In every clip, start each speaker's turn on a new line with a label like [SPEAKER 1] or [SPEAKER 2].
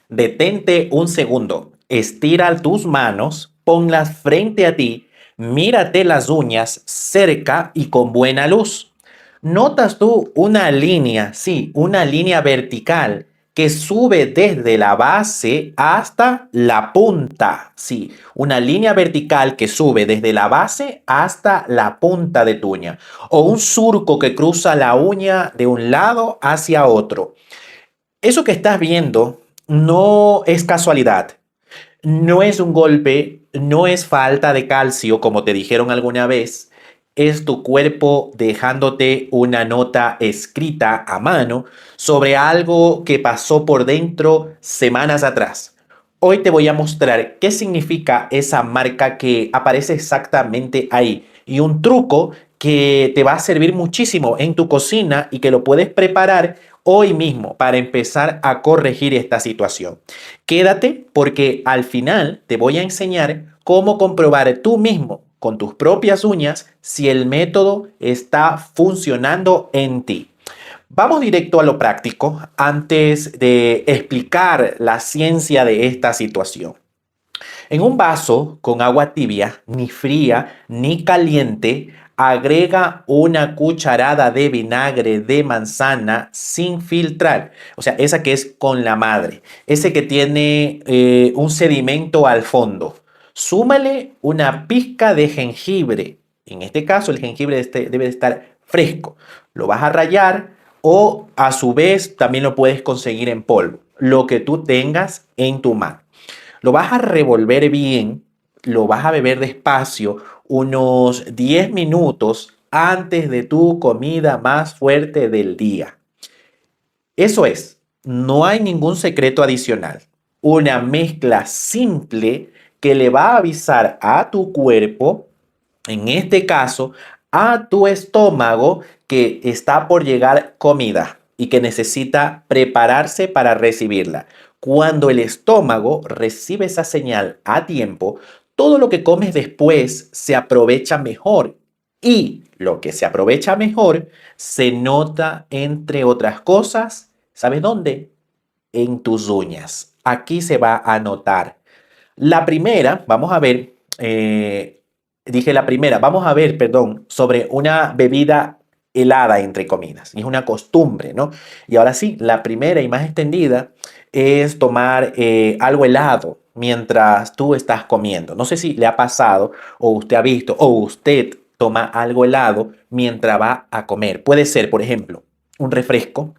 [SPEAKER 1] Detente un segundo, estira tus manos, ponlas frente a ti, mírate las uñas cerca y con buena luz. ¿Notas tú una línea, sí, una línea vertical que sube desde la base hasta la punta? Sí, una línea vertical que sube desde la base hasta la punta de tu uña. O un surco que cruza la uña de un lado hacia otro. Eso que estás viendo no es casualidad, no es un golpe, no es falta de calcio, como te dijeron alguna vez, es tu cuerpo dejándote una nota escrita a mano sobre algo que pasó por dentro semanas atrás. Hoy te voy a mostrar qué significa esa marca que aparece exactamente ahí y un truco que te va a servir muchísimo en tu cocina y que lo puedes preparar hoy mismo para empezar a corregir esta situación. Quédate porque al final te voy a enseñar cómo comprobar tú mismo con tus propias uñas si el método está funcionando en ti. Vamos directo a lo práctico antes de explicar la ciencia de esta situación. En un vaso con agua tibia, ni fría ni caliente, agrega una cucharada de vinagre de manzana sin filtrar. O sea, esa que es con la madre. Ese que tiene un sedimento al fondo. Súmale una pizca de jengibre. En este caso, el jengibre debe de estar fresco. Lo vas a rallar o a su vez también lo puedes conseguir en polvo. Lo que tú tengas en tu mano. Lo vas a revolver bien, lo vas a beber despacio unos 10 minutos antes de tu comida más fuerte del día. Eso es, no hay ningún secreto adicional. Una mezcla simple que le va a avisar a tu cuerpo, en este caso, a tu estómago, que está por llegar comida y que necesita prepararse para recibirla. Cuando el estómago recibe esa señal a tiempo, todo lo que comes después se aprovecha mejor y lo que se aprovecha mejor se nota, entre otras cosas, ¿sabes dónde? En tus uñas. Aquí se va a notar. La primera, vamos a ver, dije la primera, vamos a ver, perdón, sobre una bebida helada, entre comidas. Y es una costumbre, ¿no? Y ahora sí, la primera y más extendida es tomar algo helado mientras tú estás comiendo. No sé si le ha pasado o usted ha visto o usted toma algo helado mientras va a comer. Puede ser, por ejemplo, un refresco.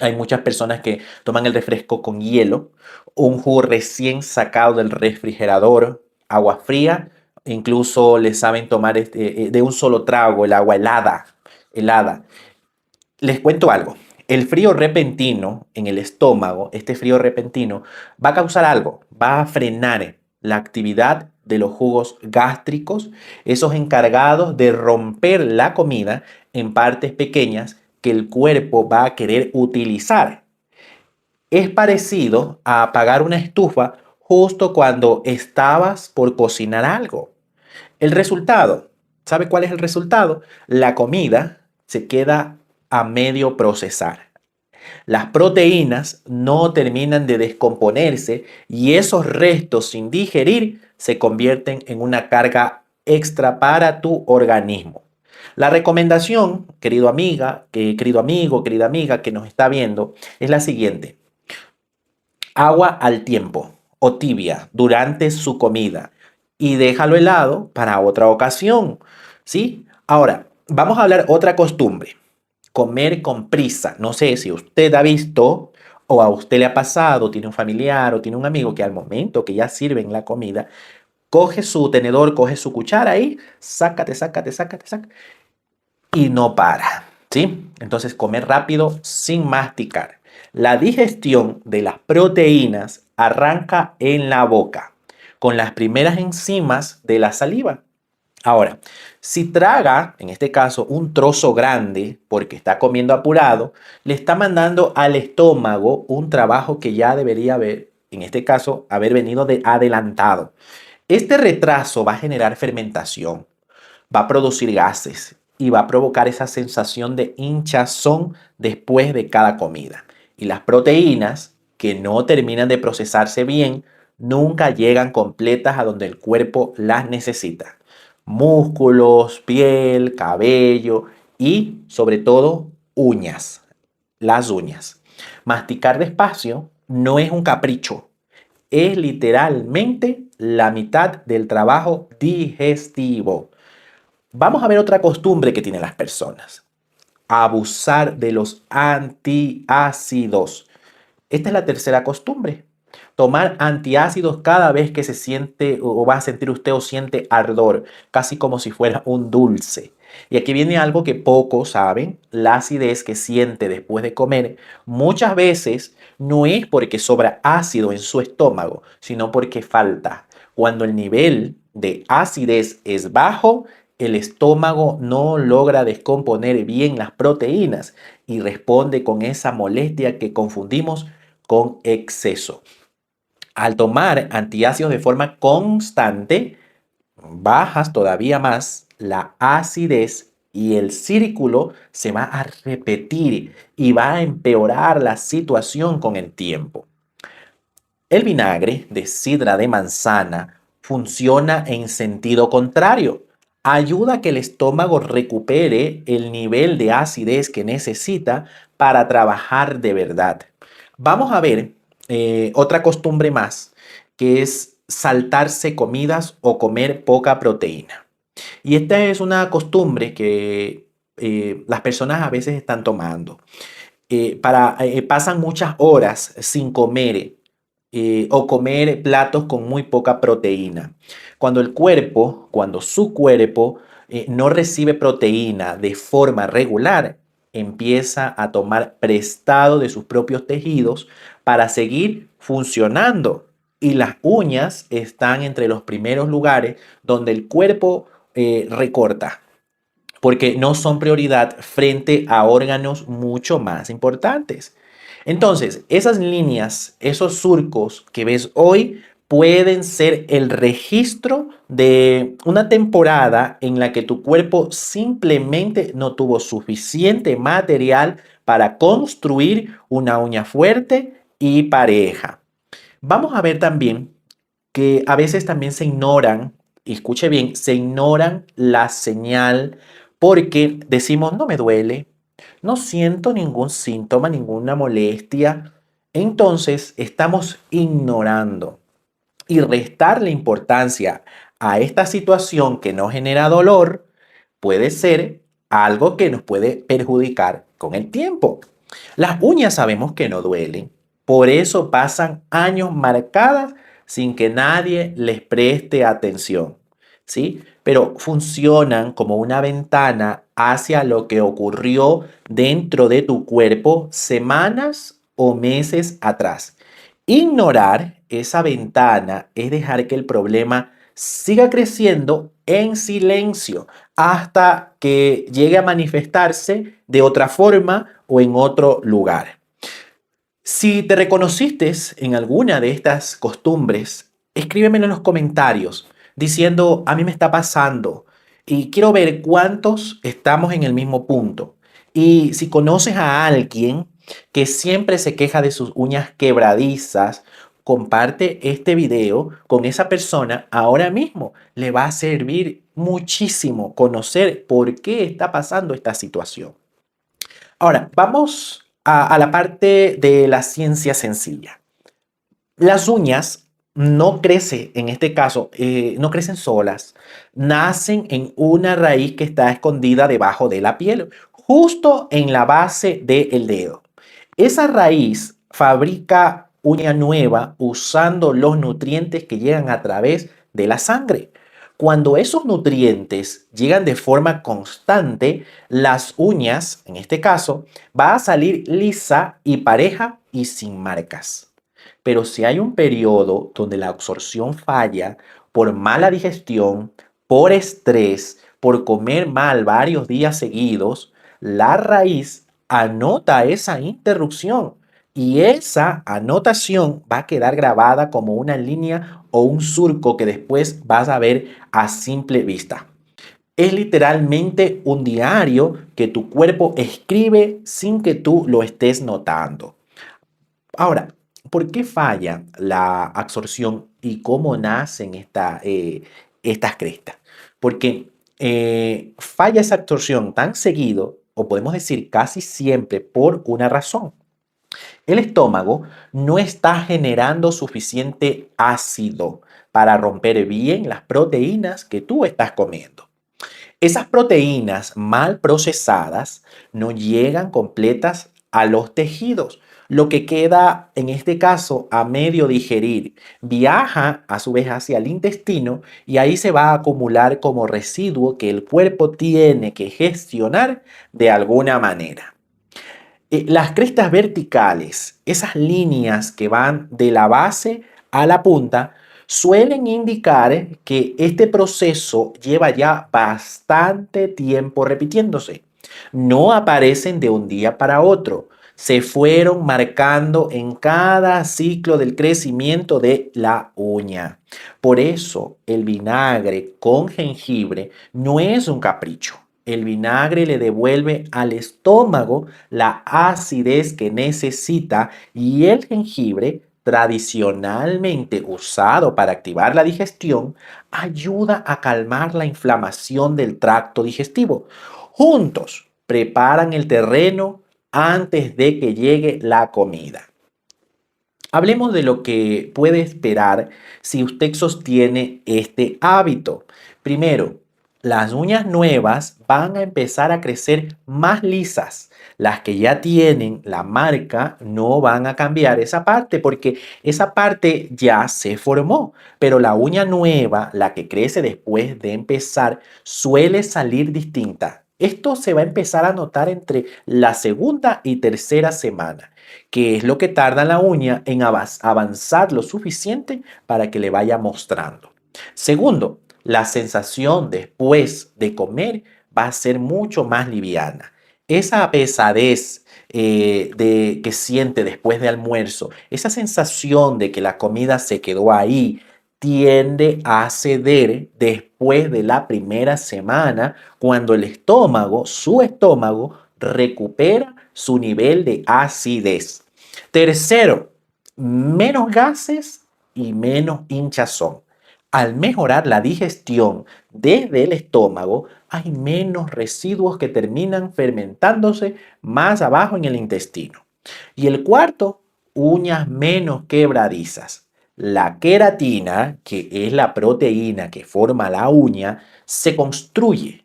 [SPEAKER 1] Hay muchas personas que toman el refresco con hielo, un jugo recién sacado del refrigerador, agua fría, incluso le saben tomar de un solo trago el agua helada. Les cuento algo. El frío repentino en el estómago, este frío repentino, va a causar algo, va a frenar la actividad de los jugos gástricos, esos encargados de romper la comida en partes pequeñas que el cuerpo va a querer utilizar. Es parecido a apagar una estufa justo cuando estabas por cocinar algo. El resultado, ¿sabe cuál es el resultado? La comida se queda a medio procesar. Las proteínas no terminan de descomponerse y esos restos sin digerir se convierten en una carga extra para tu organismo. La recomendación, querido amigo, querida amiga que nos está viendo, es la siguiente. Agua al tiempo o tibia durante su comida y déjalo helado para otra ocasión, ¿sí? Ahora, vamos a hablar otra costumbre, comer con prisa. No sé si usted ha visto o a usted le ha pasado, tiene un familiar o tiene un amigo que al momento que ya sirven la comida, coge su tenedor, coge su cuchara ahí, sácate y no para, ¿sí? Entonces, comer rápido sin masticar. La digestión de las proteínas arranca en la boca, con las primeras enzimas de la saliva. Ahora, si traga, en este caso, un trozo grande porque está comiendo apurado, le está mandando al estómago un trabajo que ya debería haber, en este caso, haber venido de adelantado. Este retraso va a generar fermentación, va a producir gases y va a provocar esa sensación de hinchazón después de cada comida. Y las proteínas que no terminan de procesarse bien, nunca llegan completas a donde el cuerpo las necesita. Músculos, piel, cabello y sobre todo uñas, las uñas. Masticar despacio no es un capricho, es literalmente la mitad del trabajo digestivo. Vamos a ver otra costumbre que tienen las personas. Abusar de los antiácidos. Esta es la tercera costumbre. Tomar antiácidos cada vez que se siente o va a sentir usted o siente ardor, casi como si fuera un dulce. Y aquí viene algo que pocos saben, la acidez que siente después de comer muchas veces no es porque sobra ácido en su estómago, sino porque falta. Cuando el nivel de acidez es bajo, el estómago no logra descomponer bien las proteínas y responde con esa molestia que confundimos con exceso. Al tomar antiácidos de forma constante, bajas todavía más la acidez y el círculo se va a repetir y va a empeorar la situación con el tiempo. El vinagre de sidra de manzana funciona en sentido contrario. Ayuda a que el estómago recupere el nivel de acidez que necesita para trabajar de verdad. Vamos a ver otra costumbre más, que es saltarse comidas o comer poca proteína. Y esta es una costumbre que las personas a veces están tomando. Pasan muchas horas sin comer o comer platos con muy poca proteína. Cuando su cuerpo no recibe proteína de forma regular, empieza a tomar prestado de sus propios tejidos para seguir funcionando. Y las uñas están entre los primeros lugares donde el cuerpo recorta, porque no son prioridad frente a órganos mucho más importantes. Entonces, esas líneas, esos surcos que ves hoy pueden ser el registro de una temporada en la que tu cuerpo simplemente no tuvo suficiente material para construir una uña fuerte y pareja. Vamos a ver también que a veces también se ignoran, y escuche bien, se ignoran la señal porque decimos, no me duele, no siento ningún síntoma, ninguna molestia. Entonces estamos ignorando y restarle importancia a esta situación que no genera dolor puede ser algo que nos puede perjudicar con el tiempo. Las uñas sabemos que no duelen, por eso pasan años marcadas sin que nadie les preste atención, ¿sí? Pero funcionan como una ventana hacia lo que ocurrió dentro de tu cuerpo semanas o meses atrás. Ignorar esa ventana es dejar que el problema siga creciendo en silencio hasta que llegue a manifestarse de otra forma o en otro lugar. Si te reconociste en alguna de estas costumbres, escríbemelo en los comentarios diciendo, a mí me está pasando y quiero ver cuántos estamos en el mismo punto. Y si conoces a alguien que siempre se queja de sus uñas quebradizas, comparte este video con esa persona ahora mismo. Le va a servir muchísimo conocer por qué está pasando esta situación. Ahora, vamos a la parte de la ciencia sencilla. Las uñas no crecen, en este caso, no crecen solas, nacen en una raíz que está escondida debajo de la piel, justo en la base del dedo. Esa raíz fabrica uña nueva usando los nutrientes que llegan a través de la sangre. Cuando esos nutrientes llegan de forma constante, las uñas, en este caso, va a salir lisa y pareja y sin marcas. Pero si hay un periodo donde la absorción falla por mala digestión, por estrés, por comer mal varios días seguidos, la raíz anota esa interrupción y esa anotación va a quedar grabada como una línea o un surco que después vas a ver a simple vista. Es literalmente un diario que tu cuerpo escribe sin que tú lo estés notando. Ahora, ¿Por qué falla la absorción y cómo nacen estas crestas? Porque falla esa absorción tan seguido, o podemos decir casi siempre, por una razón. El estómago no está generando suficiente ácido para romper bien las proteínas que tú estás comiendo. Esas proteínas mal procesadas no llegan completas a los tejidos. Lo que queda en este caso a medio digerir viaja a su vez hacia el intestino y ahí se va a acumular como residuo que el cuerpo tiene que gestionar de alguna manera. Las crestas verticales, esas líneas que van de la base a la punta, suelen indicar que este proceso lleva ya bastante tiempo repitiéndose. No aparecen de un día para otro. Se fueron marcando en cada ciclo del crecimiento de la uña. Por eso el vinagre con jengibre no es un capricho. El vinagre le devuelve al estómago la acidez que necesita y el jengibre, tradicionalmente usado para activar la digestión, ayuda a calmar la inflamación del tracto digestivo. Juntos preparan el terreno antes de que llegue la comida. Hablemos de lo que puede esperar si usted sostiene este hábito. Primero, las uñas nuevas van a empezar a crecer más lisas. Las que ya tienen la marca no van a cambiar esa parte porque esa parte ya se formó. Pero la uña nueva, la que crece después de empezar, suele salir distinta. Esto se va a empezar a notar entre la segunda y tercera semana, que es lo que tarda la uña en avanzar lo suficiente para que le vaya mostrando. Segundo, la sensación después de comer va a ser mucho más liviana. Esa pesadez que siente después de almuerzo, esa sensación de que la comida se quedó ahí, tiende a ceder después de la primera semana, cuando el estómago, su estómago, recupera su nivel de acidez. Tercero, menos gases y menos hinchazón. Al mejorar la digestión desde el estómago, hay menos residuos que terminan fermentándose más abajo en el intestino. Y el cuarto, uñas menos quebradizas. La queratina, que es la proteína que forma la uña, se construye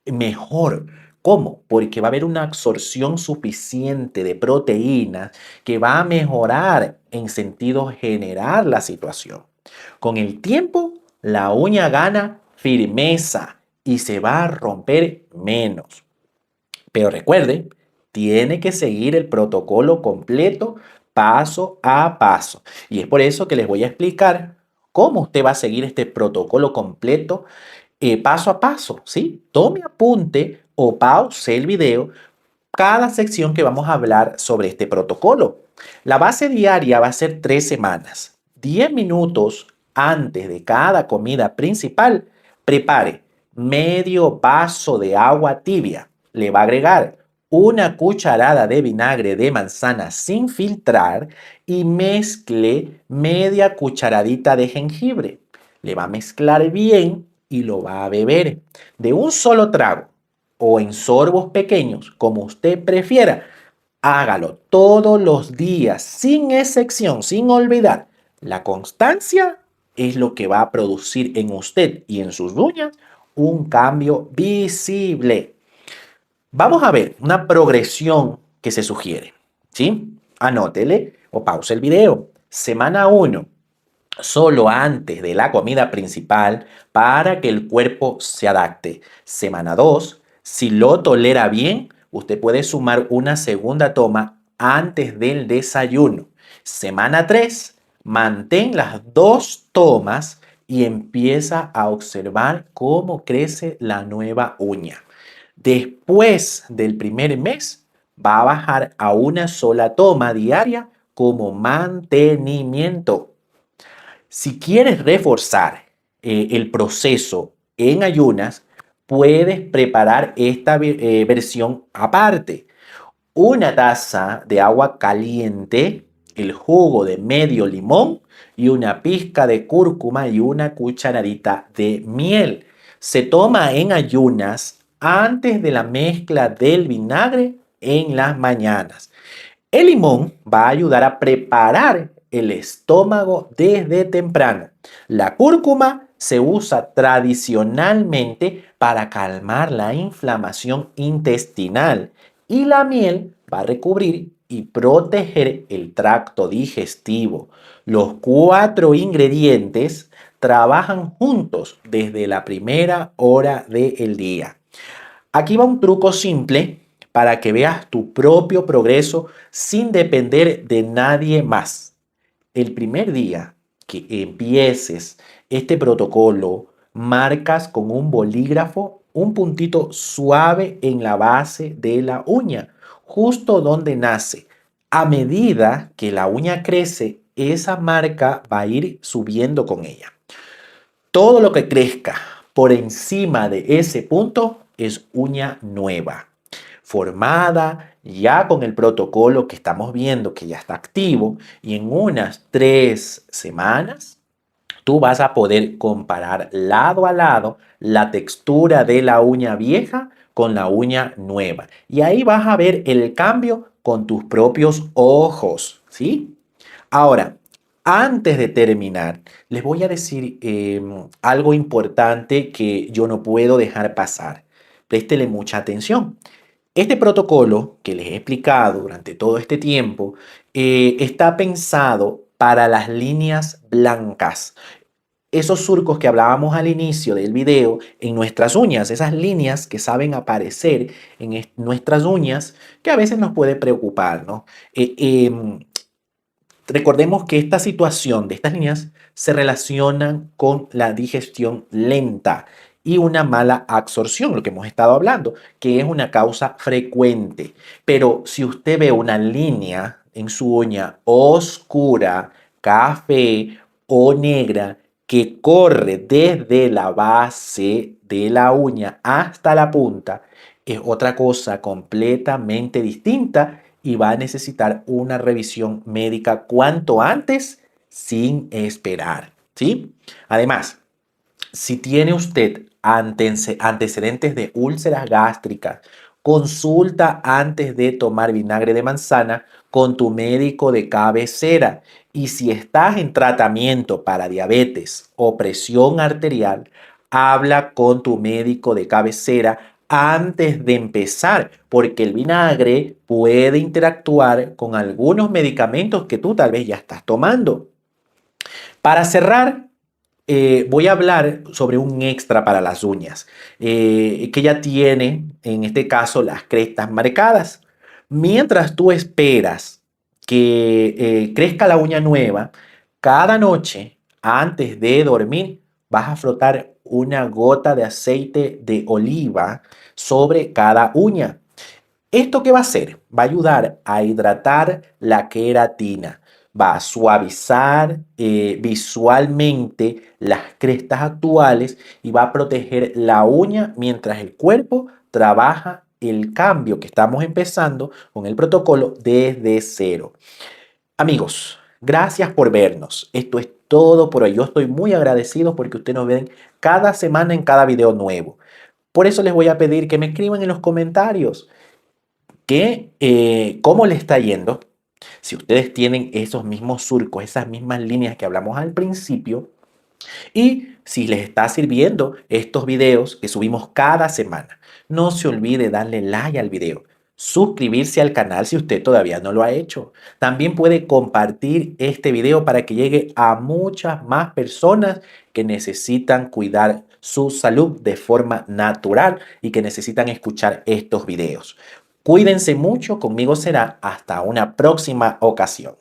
[SPEAKER 1] mejor. ¿Cómo? Porque va a haber una absorción suficiente de proteínas que va a mejorar en sentido general la situación. Con el tiempo, la uña gana firmeza y se va a romper menos. Pero recuerde, tiene que seguir el protocolo completo paso a paso. Y es por eso que les voy a explicar cómo usted va a seguir este protocolo completo paso a paso, ¿sí? Tome apunte o pause el video cada sección que vamos a hablar sobre este protocolo. La base diaria va a ser 3 semanas. 10 minutos antes de cada comida principal, prepare medio vaso de agua tibia. Le va a agregar una cucharada de vinagre de manzana sin filtrar y mezcle media cucharadita de jengibre. Le va a mezclar bien y lo va a beber de un solo trago o en sorbos pequeños, como usted prefiera. Hágalo todos los días, sin excepción, sin olvidar. La constancia es lo que va a producir en usted y en sus uñas un cambio visible. Vamos a ver una progresión que se sugiere, ¿sí? Anótele o pause el video. Semana 1, solo antes de la comida principal para que el cuerpo se adapte. Semana 2, si lo tolera bien, usted puede sumar una segunda toma antes del desayuno. Semana 3, mantén las 2 tomas y empieza a observar cómo crece la nueva uña. Después del primer mes, va a bajar a una sola toma diaria como mantenimiento. Si quieres reforzar el proceso en ayunas, puedes preparar esta versión aparte. Una taza de agua caliente el jugo de medio limón y una pizca de cúrcuma y una cucharadita de miel. Se toma en ayunas antes de la mezcla del vinagre en las mañanas. El limón va a ayudar a preparar el estómago desde temprano. La cúrcuma se usa tradicionalmente para calmar la inflamación intestinal y la miel va a recubrir y proteger el tracto digestivo. Los cuatro ingredientes trabajan juntos desde la primera hora del día. Aquí va un truco simple para que veas tu propio progreso sin depender de nadie más. El primer día que empieces este protocolo, marcas con un bolígrafo un puntito suave en la base de la uña, justo donde nace. A medida que la uña crece, esa marca va a ir subiendo con ella. Todo lo que crezca por encima de ese punto es uña nueva, formada ya con el protocolo que estamos viendo que ya está activo, y en unas 3 semanas tú vas a poder comparar lado a lado la textura de la uña vieja con la uña nueva. Y ahí vas a ver el cambio con tus propios ojos, ¿sí? Ahora, antes de terminar, les voy a decir algo importante que yo no puedo dejar pasar. Préstele mucha atención. Este protocolo que les he explicado durante todo este tiempo está pensado para las líneas blancas. Esos surcos que hablábamos al inicio del video en nuestras uñas, esas líneas que saben aparecer en nuestras uñas, que a veces nos puede preocupar, ¿no? Recordemos que esta situación de estas líneas se relacionan con la digestión lenta y una mala absorción, lo que hemos estado hablando, que es una causa frecuente. Pero si usted ve una línea en su uña oscura, café o negra, que corre desde la base de la uña hasta la punta, es otra cosa completamente distinta y va a necesitar una revisión médica cuanto antes sin esperar, ¿sí? Además, si tiene usted antecedentes de úlceras gástricas, consulta antes de tomar vinagre de manzana con tu médico de cabecera. Y si estás en tratamiento para diabetes o presión arterial, habla con tu médico de cabecera antes de empezar, porque el vinagre puede interactuar con algunos medicamentos que tú tal vez ya estás tomando. Para cerrar, voy a hablar sobre un extra para las uñas, que ya tiene, en este caso, las crestas marcadas. Mientras tú esperas que crezca la uña nueva, cada noche, antes de dormir, vas a frotar una gota de aceite de oliva sobre cada uña. ¿Esto qué va a hacer? Va a ayudar a hidratar la queratina, va a suavizar visualmente las crestas actuales y va a proteger la uña mientras el cuerpo trabaja el cambio que estamos empezando con el protocolo desde cero. Amigos, gracias por vernos. Esto es todo por hoy. Yo estoy muy agradecido porque ustedes nos ven cada semana en cada video nuevo. Por eso les voy a pedir que me escriban en los comentarios cómo le está yendo. Si ustedes tienen esos mismos surcos, esas mismas líneas que hablamos al principio, y si les está sirviendo estos videos que subimos cada semana. No se olvide darle like al video, suscribirse al canal si usted todavía no lo ha hecho. También puede compartir este video para que llegue a muchas más personas que necesitan cuidar su salud de forma natural y que necesitan escuchar estos videos. Cuídense mucho, conmigo será hasta una próxima ocasión.